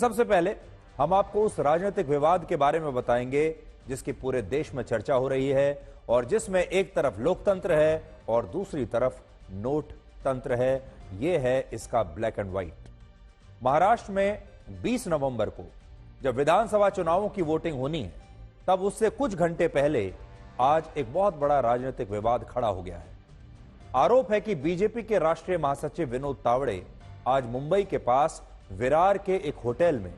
सबसे पहले हम आपको उस राजनीतिक विवाद के बारे में बताएंगे जिसकी पूरे देश में चर्चा हो रही है और जिसमें एक तरफ लोकतंत्र है और दूसरी तरफ नोट तंत्र है। यह है इसका ब्लैक एंड व्हाइट। महाराष्ट्र में 20 नवंबर को जब विधानसभा चुनावों की वोटिंग होनी है, तब उससे कुछ घंटे पहले आज एक बहुत बड़ा राजनीतिक विवाद खड़ा हो गया है। आरोप है कि बीजेपी के राष्ट्रीय महासचिव विनोद तावड़े आज मुंबई के पास विरार के एक होटल में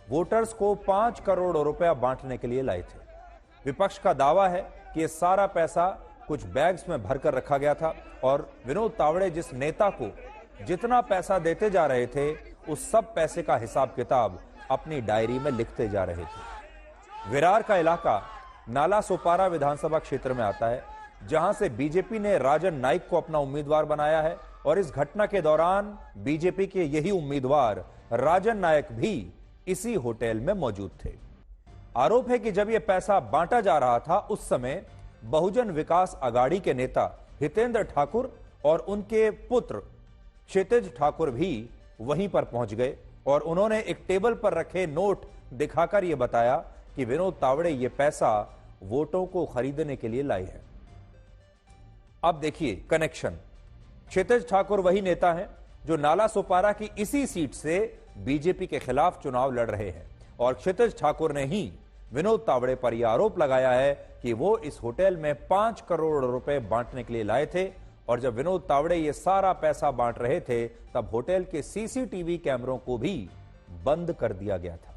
वोटर्स को 5 करोड़ रुपया बांटने के लिए लाए थे। विपक्ष का दावा है कि यह सारा पैसा कुछ बैग्स में भरकर रखा गया था और विनोद तावड़े जिस नेता को जितना पैसा देते जा रहे थे, उस सब पैसे का हिसाब किताब अपनी डायरी में लिखते जा रहे थे। विरार का इलाका नाला सोपारा विधानसभा क्षेत्र में आता है, जहां से बीजेपी ने राजन नाइक को अपना उम्मीदवार बनाया है और इस घटना के दौरान बीजेपी के यही उम्मीदवार राजन नायक भी इसी होटल में मौजूद थे। आरोप है कि जब यह पैसा बांटा जा रहा था, उस समय बहुजन विकास अघाड़ी के नेता हितेंद्र ठाकुर और उनके पुत्र क्षितिज ठाकुर भी वहीं पर पहुंच गए और उन्होंने एक टेबल पर रखे नोट दिखाकर यह बताया कि विनोद तावड़े यह पैसा वोटों को खरीदने के लिए लाए हैं। अब देखिए कनेक्शन। क्षितिज ठाकुर वही नेता हैं जो नाला सोपारा की इसी सीट से बीजेपी के खिलाफ चुनाव लड़ रहे हैं और क्षितिज ठाकुर ने ही विनोद तावड़े पर यह आरोप लगाया है कि वो इस होटल में 5 करोड़ रुपए बांटने के लिए लाए थे और जब विनोद तावड़े ये सारा पैसा बांट रहे थे, तब होटल के सीसीटीवी कैमरों को भी बंद कर दिया गया था।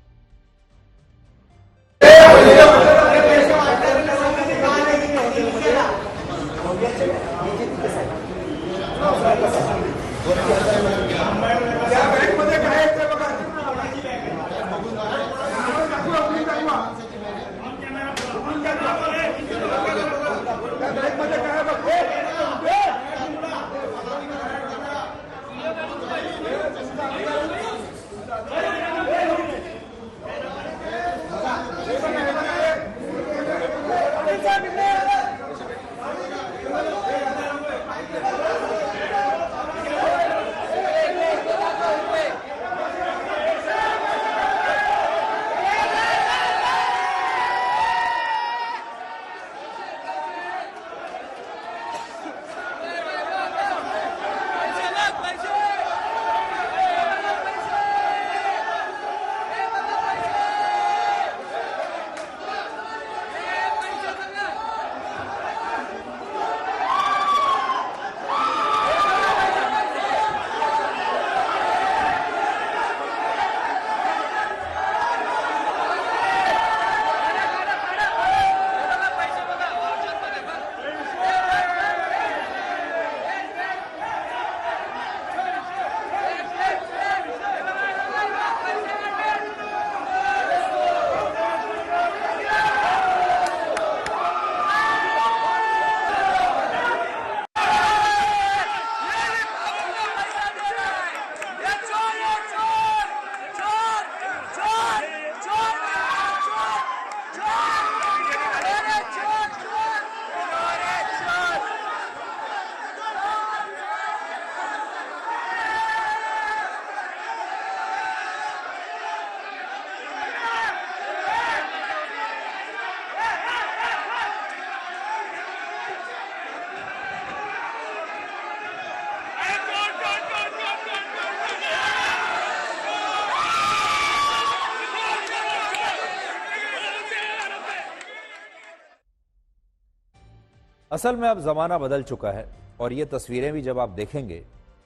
असल में अब जमाना बदल चुका है और ये तस्वीरें भी जब आप देखेंगे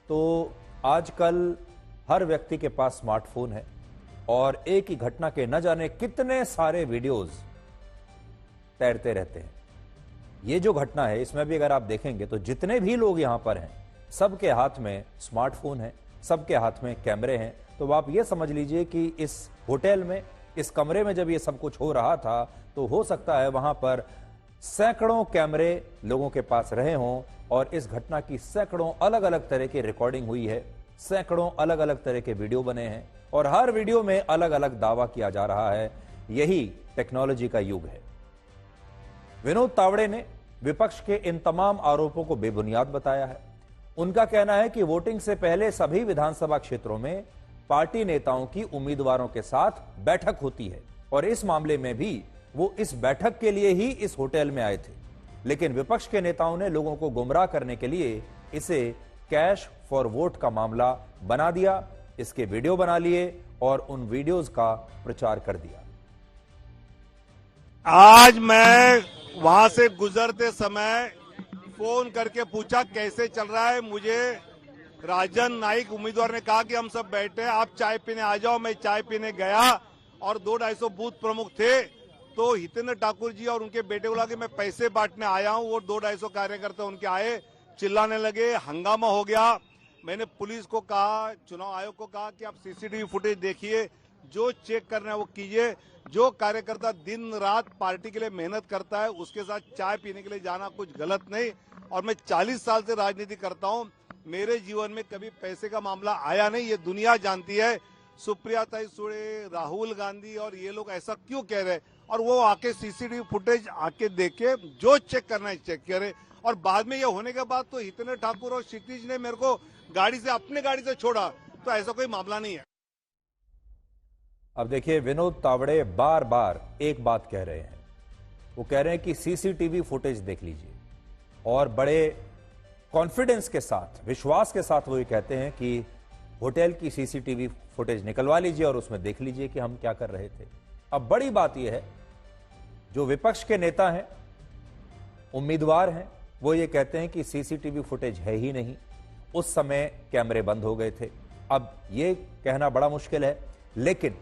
तो आजकल हर व्यक्ति के पास स्मार्टफोन है और एक ही घटना के न जाने कितने सारे वीडियोस तैरते रहते हैं। ये जो घटना है, इसमें भी अगर आप देखेंगे तो जितने भी लोग यहां पर हैं, सबके हाथ में स्मार्टफोन है, सबके हाथ में कैमरे हैं। तो आप ये समझ लीजिए कि इस होटल में, इस कमरे में जब ये सब कुछ हो रहा था, तो हो सकता है वहां पर सैकड़ों कैमरे लोगों के पास रहे हों और इस घटना की सैकड़ों अलग अलग तरह की रिकॉर्डिंग हुई है, सैकड़ों अलग अलग तरह के वीडियो बने हैं और हर वीडियो में अलग अलग दावा किया जा रहा है। यही टेक्नोलॉजी का युग है। विनोद तावड़े ने विपक्ष के इन तमाम आरोपों को बेबुनियाद बताया है। उनका कहना है कि वोटिंग से पहले सभी विधानसभा क्षेत्रों में पार्टी नेताओं की उम्मीदवारों के साथ बैठक होती है और इस मामले में भी वो इस बैठक के लिए ही इस होटल में आए थे। लेकिन विपक्ष के नेताओं ने लोगों को गुमराह करने के लिए इसे कैश फॉर वोट का मामला बना दिया, इसके वीडियो बना लिए और उन वीडियोस का प्रचार कर दिया। आज मैं वहां से गुजरते समय फोन करके पूछा कैसे चल रहा है। मुझे राजन नाइक उम्मीदवार ने कहा कि हम सब बैठे हैं, आप चाय पीने आ जाओ। मैं चाय पीने गया और 200-250 बूथ प्रमुख थे, तो हितेंद्र ठाकुर जी और उनके बेटे को लगा कि मैं पैसे बांटने आया हूं। वो 200-250 कार्यकर्ता उनके आए, चिल्लाने लगे, हंगामा हो गया। मैंने पुलिस को कहा, चुनाव आयोग को कहा कि आप सीसीटीवी फुटेज देखिए, जो चेक करना है वो कीजिए। जो कार्यकर्ता दिन रात पार्टी के लिए मेहनत करता है उसके साथ चाय पीने के लिए जाना कुछ गलत नहीं। और मैं 40 साल से राजनीति करता हूं, मेरे जीवन में कभी पैसे का मामला आया नहीं, ये दुनिया जानती है। सुप्रिया सुळे, राहुल गांधी और ये लोग ऐसा क्यों कह रहे हैं? और वो आके सीसीटीवी फुटेज आके देखे, जो चेक करना है चेक करे। और बाद में ये होने के बाद तो हितेंद्र ठाकुर और क्षितिज ने मेरे को अपने गाड़ी से छोड़ा, तो ऐसा कोई मामला नहीं है। अब देखिए, विनोद तावड़े बार बार एक बात कह रहे हैं। वो कह रहे हैं कि सीसीटीवी फुटेज देख लीजिए और बड़े कॉन्फिडेंस के साथ, विश्वास के साथ वो ये कहते हैं कि होटल की सीसीटीवी फुटेज निकलवा लीजिए और उसमें देख लीजिए कि हम क्या कर रहे थे। अब बड़ी बात यह है, जो विपक्ष के नेता हैं, उम्मीदवार हैं, वो ये कहते हैं कि सीसीटीवी फुटेज है ही नहीं, उस समय कैमरे बंद हो गए थे। अब ये कहना बड़ा मुश्किल है, लेकिन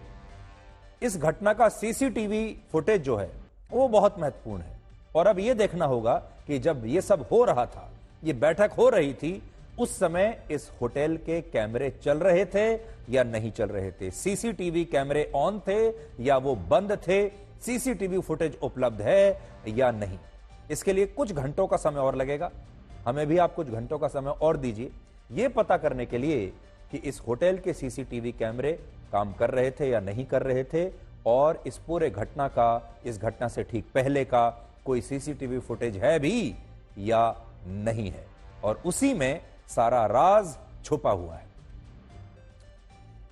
इस घटना का सीसीटीवी फुटेज जो है वो बहुत महत्वपूर्ण है। और अब ये देखना होगा कि जब ये सब हो रहा था, ये बैठक हो रही थी, उस समय इस होटल के कैमरे चल रहे थे या नहीं चल रहे थे, सीसीटीवी कैमरे ऑन थे या वो बंद थे, सीसीटीवी फुटेज उपलब्ध है या नहीं। इसके लिए कुछ घंटों का समय और लगेगा, हमें भी आप कुछ घंटों का समय और दीजिए, यह पता करने के लिए कि इस होटल के सीसीटीवी कैमरे काम कर रहे थे या नहीं कर रहे थे, और इस पूरे घटना का, इस घटना से ठीक पहले का कोई सीसीटीवी फुटेज है भी या नहीं है, और उसी में सारा राज छुपा हुआ है।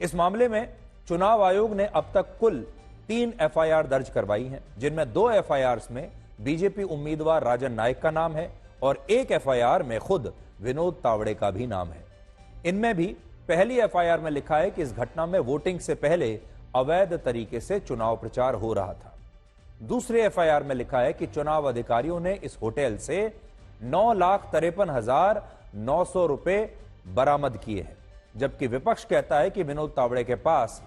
इस मामले में चुनाव आयोग ने अब तक कुल 3 एफआईआर दर्ज करवाई हैं, जिनमें 2 एफआईआर में बीजेपी उम्मीदवार राजन नाइक का नाम है और 1 एफआईआर में खुद विनोद तावड़े का भी नाम है। इनमें भी पहली एफआईआर में लिखा है कि इस घटना में वोटिंग से पहले अवैध तरीके से चुनाव प्रचार हो रहा था। दूसरे एफआईआर में लिखा है कि चुनाव अधिकारियों ने इस होटल से 9,53,900 रुपए बरामद किए हैं, जबकि विपक्ष कहता है कि विनोद तावड़े के पास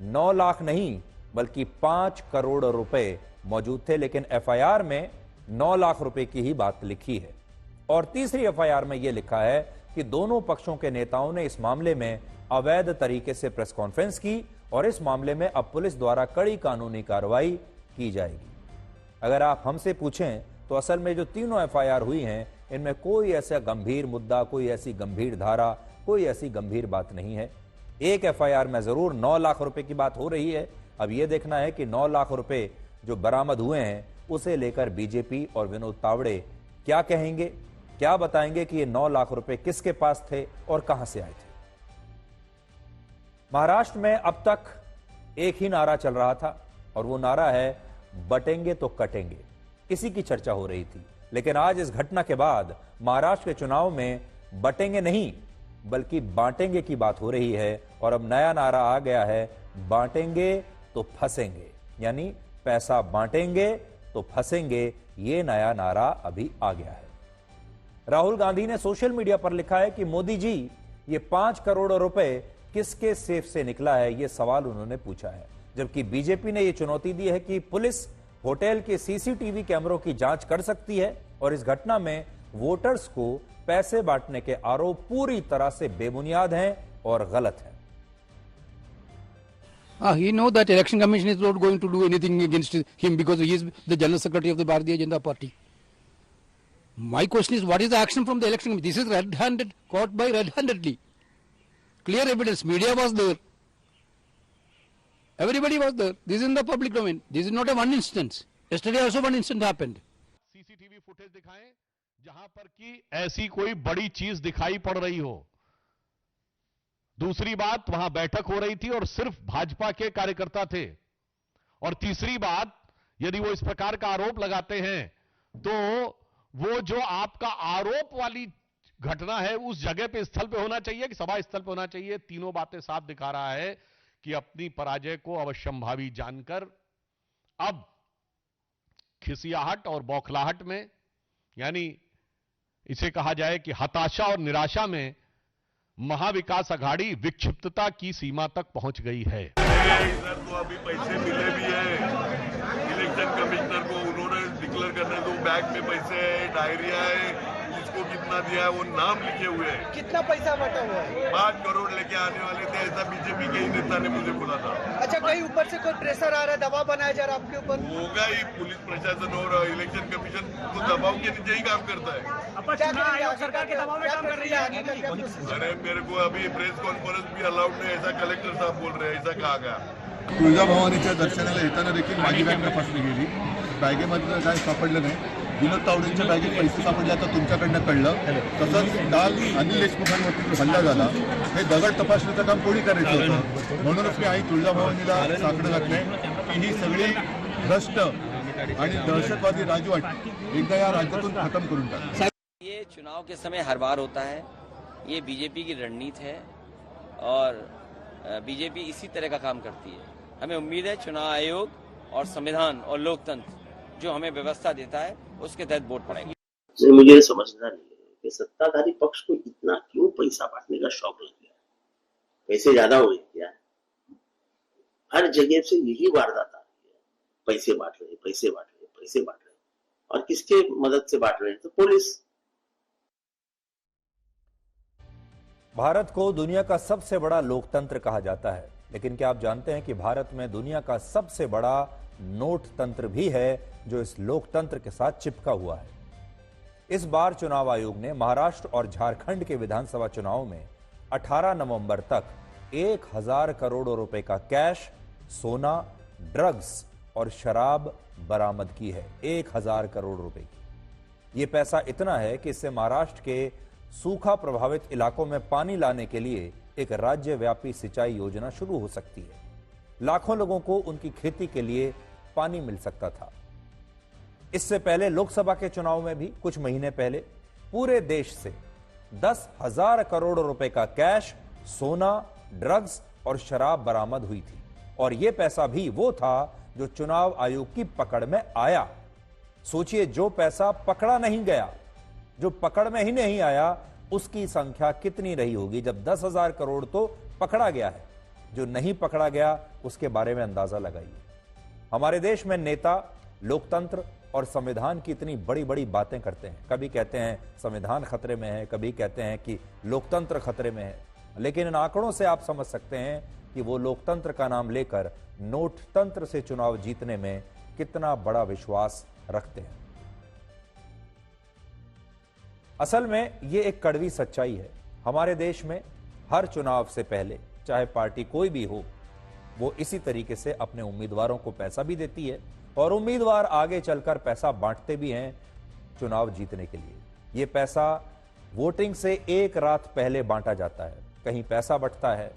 9 लाख नहीं बल्कि 5 करोड़ रुपए मौजूद थे, लेकिन एफआईआर में 9 लाख रुपए की ही बात लिखी है। और तीसरी एफआईआर में यह लिखा है कि दोनों पक्षों के नेताओं ने इस मामले में अवैध तरीके से प्रेस कॉन्फ्रेंस की और इस मामले में अब पुलिस द्वारा कड़ी कानूनी कार्रवाई की जाएगी। अगर आप हमसे पूछें तो असल में जो तीनों एफआईआर हुई हैं, इनमें कोई ऐसा गंभीर मुद्दा, कोई ऐसी गंभीर धारा, कोई ऐसी गंभीर बात नहीं है। एक एफआईआर में जरूर 9 लाख रुपए की बात हो रही है। अब यह देखना है कि 9 लाख रुपए जो बरामद हुए हैं उसे लेकर बीजेपी और विनोद तावड़े क्या कहेंगे, क्या बताएंगे कि ये 9 लाख रुपए किसके पास थे और कहां से आए थे। महाराष्ट्र में अब तक एक ही नारा चल रहा था और वो नारा है बटेंगे तो कटेंगे। इसी की चर्चा हो रही थी, लेकिन आज इस घटना के बाद महाराष्ट्र के चुनाव में बटेंगे नहीं बल्कि बांटेंगे की बात हो रही है। और अब नया नारा आ गया है, बांटेंगे तो फंसेंगे, यानी पैसा बांटेंगे तो फंसेंगे, ये नया नारा अभी आ गया है। राहुल गांधी ने सोशल मीडिया पर लिखा है कि मोदी जी, ये 5 करोड़ रुपए किसके सेफ से निकला है, यह सवाल उन्होंने पूछा है। जबकि बीजेपी ने यह चुनौती दी है कि पुलिस होटल के सीसीटीवी कैमरों की जांच कर सकती है और इस घटना में वोटर्स को पैसे बांटने के आरोप पूरी तरह से बेबुनियाद हैं और गलत हैं। He knows that election commission is not going to do anything against him because he is the general secretary of the Bharatiya Janata Party. My question is, what is the action from the election commission? This is red-handed, caught by red-handedly. Clear evidence. Media was there. Everybody was there. This is in the public domain. This is not a one instance. Yesterday also one incident happened. CCTV footage दिखाएं जहां पर कि ऐसी कोई बड़ी चीज दिखाई पड़ रही हो। दूसरी बात, वहां बैठक हो रही थी और सिर्फ भाजपा के कार्यकर्ता थे। और तीसरी बात, यदि वो इस प्रकार का आरोप लगाते हैं तो वो जो आपका आरोप वाली घटना है उस जगह पे, स्थल पे होना चाहिए कि सभा स्थल पे होना चाहिए। तीनों बातें साफ दिखा रहा है कि अपनी पराजय को अवश्यंभावी जानकर अब खिसियाहट और बौखलाहट में, यानी इसे कहा जाए कि हताशा और निराशा में, महाविकास अघाड़ी विक्षिप्तता की सीमा तक पहुंच गई है। सर तो अभी पैसे मिले भी है इलेक्शन कमिश्नर को, उन्होंने डिक्लेयर करने दो, बैग में पैसे है, डायरिया है, किसको कितना दिया है वो नाम लिखे हुए हैं। कितना पैसा बटा हुआ है? 5 करोड़ लेके आने वाले थे, ऐसा बीजेपी के ही नेता ने मुझे बोला था। अच्छा, कहीं ऊपर से कोई प्रेशर आ रहा है, दबाव बनाया जा रहा है आपके ऊपर? होगा ही, पुलिस प्रशासन और इलेक्शन कमीशन तो दबाव के नीचे ही काम करता है। सरकार के दबाव में काम कर रही है। अरे मेरे को अभी प्रेस कॉन्फ्रेंस भी अलाउड नहीं, ऐसा कलेक्टर साहब बोल रहे हैं, ऐसा कहा गया। तुळजाभवानीच्या दर्शनाला येताना देखील माझी बॅग तपासली गेली, बॅगेमध्ये काय सापडलं नाही. विनोद तावडेंच्या बॅगेत पैसे सापडले आता तुमच्याकडनं कळलं. तसंच काल अनिल देशमुखांवरती जो हल्ला झाला, हे दगड तपासण्याचं काम कोणी करायचं होतं. म्हणूनच मी आई तुळजाभवानीला साकडं घातलंय की ही सगळी भ्रष्ट आणि दहशतवादी राजवट एकदा या राज्यातून खत्म करून टाक. ये चुनाव के समय हर बार होता है, ये बीजेपी की रणनीति है और बीजेपी इसी तरह का काम करती है। हमें उम्मीद है चुनाव आयोग और संविधान और लोकतंत्र जो हमें व्यवस्था देता है उसके तहत वोट पड़ेगा। मुझे समझना नहीं है कि सत्ताधारी पक्ष को इतना क्यों पैसा बांटने का शौक लग गया। पैसे ज्यादा हो गए क्या? हर जगह से यही वारदात आ रही है, पैसे बांट रहे, पैसे बांट रहे, पैसे बांट रहे, और किसके मदद से बांट रहे हैं? तो पुलिस। भारत को दुनिया का सबसे बड़ा लोकतंत्र कहा जाता है, लेकिन क्या आप जानते हैं कि भारत में दुनिया का सबसे बड़ा नोट तंत्र भी है जो इस लोकतंत्र के साथ चिपका हुआ है। इस बार चुनाव आयोग ने महाराष्ट्र और झारखंड के विधानसभा चुनाव में 18 नवंबर तक 1000 करोड़ रुपए का कैश, सोना, ड्रग्स और शराब बरामद की है। 1000 करोड़ रुपए की। यह पैसा इतना है कि इससे महाराष्ट्र के सूखा प्रभावित इलाकों में पानी लाने के लिए एक राज्यव्यापी सिंचाई योजना शुरू हो सकती है। लाखों लोगों को उनकी खेती के लिए पानी मिल सकता था। इससे पहले लोकसभा के चुनाव में भी कुछ महीने पहले पूरे देश से 10,000 करोड़ रुपए का कैश, सोना, ड्रग्स और शराब बरामद हुई थी। और यह पैसा भी वो था जो चुनाव आयोग की पकड़ में आया। सोचिए, जो पैसा पकड़ा नहीं गया, जो पकड़ में ही नहीं आया, उसकी संख्या कितनी रही होगी। जब 10,000 करोड़ तो पकड़ा गया है, जो नहीं पकड़ा गया उसके बारे में अंदाजा लगाइए। हमारे देश में नेता लोकतंत्र और संविधान की इतनी बड़ी बड़ी बातें करते हैं। कभी कहते हैं संविधान खतरे में है, कभी कहते हैं कि लोकतंत्र खतरे में है, लेकिन इन आंकड़ों से आप समझ सकते हैं कि वो लोकतंत्र का नाम लेकर नोट तंत्र से चुनाव जीतने में कितना बड़ा विश्वास रखते हैं। असल में ये एक कड़वी सच्चाई है। हमारे देश में हर चुनाव से पहले, चाहे पार्टी कोई भी हो, वो इसी तरीके से अपने उम्मीदवारों को पैसा भी देती है और उम्मीदवार आगे चलकर पैसा बांटते भी हैं चुनाव जीतने के लिए। ये पैसा वोटिंग से एक रात पहले बांटा जाता है। कहीं पैसा बंटता है,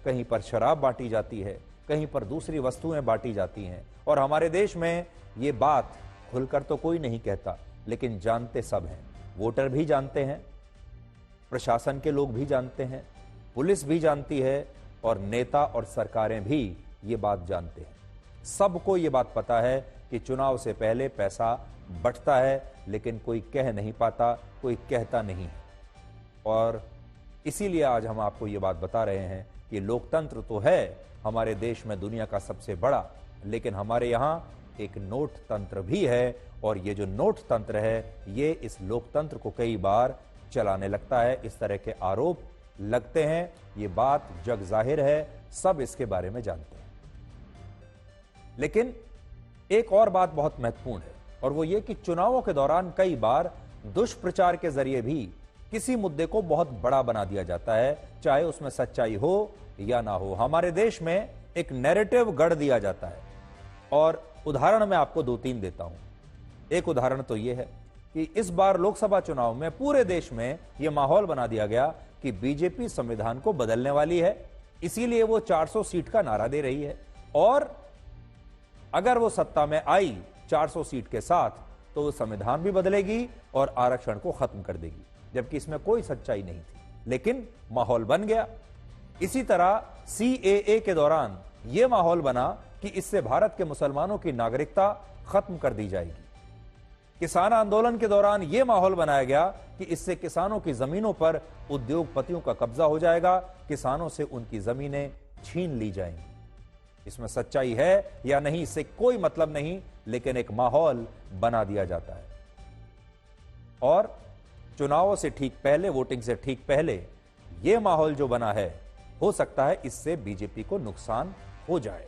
कहीं पर शराब बांटी जाती है, कहीं पर दूसरी वस्तुएं बांटी जाती हैं। और हमारे देश में ये बात खुलकर तो कोई नहीं कहता, लेकिन जानते सब हैं। वोटर भी जानते हैं, प्रशासन के लोग भी जानते हैं, पुलिस भी जानती है और नेता और सरकारें भी ये बात जानते हैं। सबको ये बात पता है कि चुनाव से पहले पैसा बंटता है, लेकिन कोई कह नहीं पाता, कोई कहता नहीं है। और इसीलिए आज हम आपको ये बात बता रहे हैं कि लोकतंत्र तो है हमारे देश में दुनिया का सबसे बड़ा, लेकिन हमारे यहाँ एक नोट तंत्र भी है। और ये जो नोट तंत्र है, ये इस लोकतंत्र को कई बार चलाने लगता है। इस तरह के आरोप लगते हैं, ये बात जग जाहिर है, सब इसके बारे में जानते हैं। लेकिन एक और बात बहुत महत्वपूर्ण है, और वो ये कि चुनावों के दौरान कई बार दुष्प्रचार के जरिए भी किसी मुद्दे को बहुत बड़ा बना दिया जाता है, चाहे उसमें सच्चाई हो या ना हो। हमारे देश में एक नैरेटिव गढ़ दिया जाता है, और उदाहरण मैं आपको 2-3 देता हूं। एक उदाहरण तो यह है कि इस बार लोकसभा चुनाव में पूरे देश में यह माहौल बना दिया गया कि बीजेपी संविधान को बदलने वाली है, इसीलिए वो 400 सीट का नारा दे रही है। और अगर वो सत्ता में आई 400 सीट के साथ तो वो संविधान भी बदलेगी और आरक्षण को खत्म कर देगी, जबकि इसमें कोई सच्चाई नहीं थी, लेकिन माहौल बन गया। इसी तरह सीएए के दौरान यह माहौल बना कि इससे भारत के मुसलमानों की नागरिकता खत्म कर दी जाएगी। किसान आंदोलन के दौरान यह माहौल बनाया गया कि इससे किसानों की जमीनों पर उद्योगपतियों का कब्जा हो जाएगा, किसानों से उनकी जमीनें छीन ली जाएंगी। इसमें सच्चाई है या नहीं इससे कोई मतलब नहीं, लेकिन एक माहौल बना दिया जाता है। और चुनावों से ठीक पहले, वोटिंग से ठीक पहले यह माहौल जो बना है, हो सकता है इससे बीजेपी को नुकसान हो जाए।